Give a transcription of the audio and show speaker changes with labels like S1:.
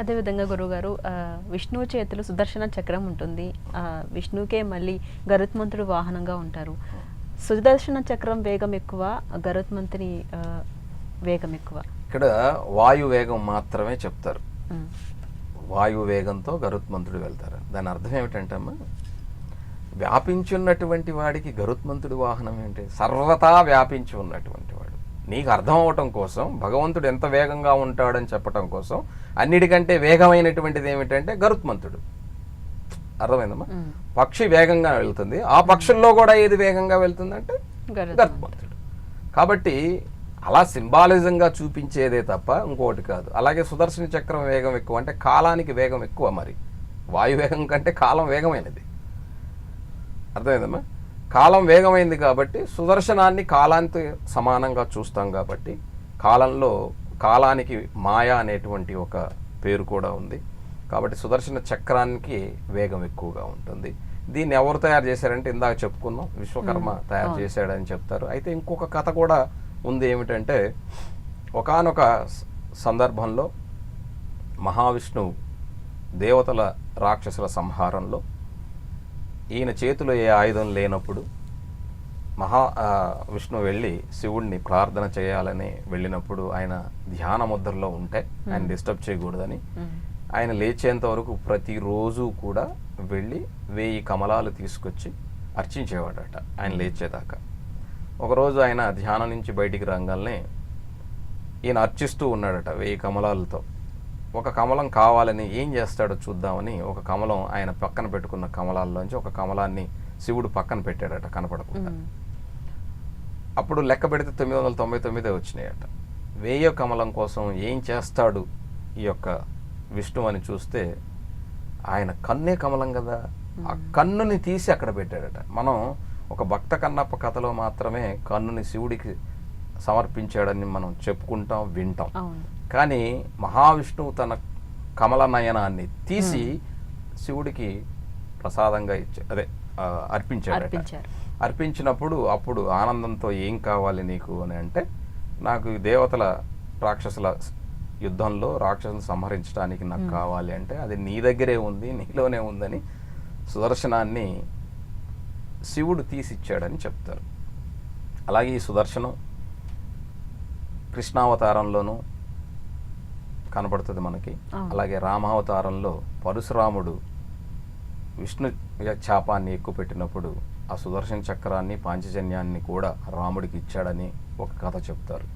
S1: అదేవిధంగా గురువుగారు విష్ణువు చేతిలో సుదర్శన చక్రం ఉంటుంది. విష్ణువుకే మళ్ళీ గరుత్మంతుడు వాహనంగా ఉంటారు. సుదర్శన చక్రం వేగం ఎక్కువ, గరుత్మంతుని వేగం ఎక్కువ?
S2: ఇక్కడ వాయు వేగం మాత్రమే చెప్తారు.
S1: ఉమ్,
S2: వాయు వేగంతో గరుత్మంతుడు వెళ్తారు. దాని అర్థం ఏమిటంటే అమ్మ, వ్యాపించున్నటువంటి వాడికి గరుత్మంతుడి వాహనం ఏంటి? సర్వతా వ్యాపించి ఉన్నటువంటి వాడు. నీకు అర్థం అవటం కోసం, భగవంతుడు ఎంత వేగంగా ఉంటాడని చెప్పటం కోసం అన్నిటికంటే వేగమైనటువంటిది ఏమిటంటే గరుత్మంతుడు. అర్థమైందమ్మా? పక్షి వేగంగా వెళ్తుంది, ఆ పక్షుల్లో కూడా ఏది వేగంగా వెళ్తుందంటే గరుత్మంతుడు. కాబట్టి అలా సింబాలిజంగా చూపించేదే తప్ప ఇంకోటి కాదు. అలాగే సుదర్శన చక్రం వేగం ఎక్కువ అంటే కాలానికి వేగం ఎక్కువ. మరి వాయువేగం కంటే కాలం వేగమైనది. అర్థమైందమ్మా? కాలం వేగమైంది కాబట్టి సుదర్శనాన్ని కాలాంతో సమానంగా చూస్తాం కాబట్టి కాలంలో కాలానికి మాయ అనేటువంటి ఒక పేరు కూడా ఉంది. కాబట్టి సుదర్శన చక్రానికి వేగం ఎక్కువగా ఉంటుంది. దీన్ని ఎవరు తయారు చేశారంటే ఇందాక చెప్పుకున్నాం, విశ్వకర్మ తయారు చేశాడని చెప్తారు. అయితే ఇంకొక కథ కూడా ఉంది. ఏమిటంటే ఒకానొక సందర్భంలో మహావిష్ణువు దేవతల రాక్షసుల సంహారంలో ఈయన చేతిలో ఏ ఆయుధం లేనప్పుడు విష్ణువు వెళ్ళి శివుడిని ప్రార్థన చేయాలని వెళ్ళినప్పుడు ఆయన ధ్యాన ముద్రలో ఉంటే ఆయన డిస్టర్బ్ చేయకూడదని ఆయన లేచేంత వరకు ప్రతిరోజు కూడా వెళ్ళి 1000 కమలాలు తీసుకొచ్చి అర్చించేవాడట ఆయన లేచేదాకా. ఒకరోజు ఆయన ధ్యానం నుంచి బయటికి రాగానే ఈయన అర్చిస్తూ ఉన్నాడట 1000 కమలాలతో. ఒక కమలం కావాలని ఏం చేస్తాడో చూద్దామని ఒక కమలం ఆయన పక్కన పెట్టుకున్న కమలాల్లోంచి ఒక కమలాన్ని శివుడు పక్కన పెట్టాడట కనపడకుండా. అప్పుడు లెక్క పెడితే 999 వచ్చినాయట. 1000 కమలం కోసం ఏం చేస్తాడు ఈ యొక్క విష్ణు అని చూస్తే ఆయన కన్నే కమలం కదా, ఆ కన్నుని తీసి అక్కడ పెట్టాడట. మనం ఒక భక్త కన్నప్ప కథలో మాత్రమే కన్నుని శివుడికి సమర్పించాడని మనం చెప్పుకుంటాం, వింటాం. కానీ మహావిష్ణువు తన కమల నయనాన్ని తీసి శివుడికి ప్రసాదంగా అర్పించాడట. అర్పించినప్పుడు అప్పుడు ఆనందంతో ఏం కావాలి నీకు అని అంటే, నాకు దేవతల రాక్షసుల యుద్ధంలో రాక్షసులను సంహరించడానికి నాకు కావాలి అంటే అది నీ దగ్గరే ఉంది, నీలోనే ఉందని సుదర్శనాన్ని శివుడు తీసిచ్చాడని చెప్తారు. అలాగే ఈ సుదర్శనం కృష్ణావతారంలోనూ కనపడుతుంది మనకి. అలాగే రామావతారంలో పరశురాముడు విష్ణు శాపాన్ని ఎక్కువ పెట్టినప్పుడు ఆ సుదర్శన చక్రాన్ని పాంచజన్యాన్ని కూడా రాముడికి ఇచ్చాడని ఒక కథ చెప్తారు.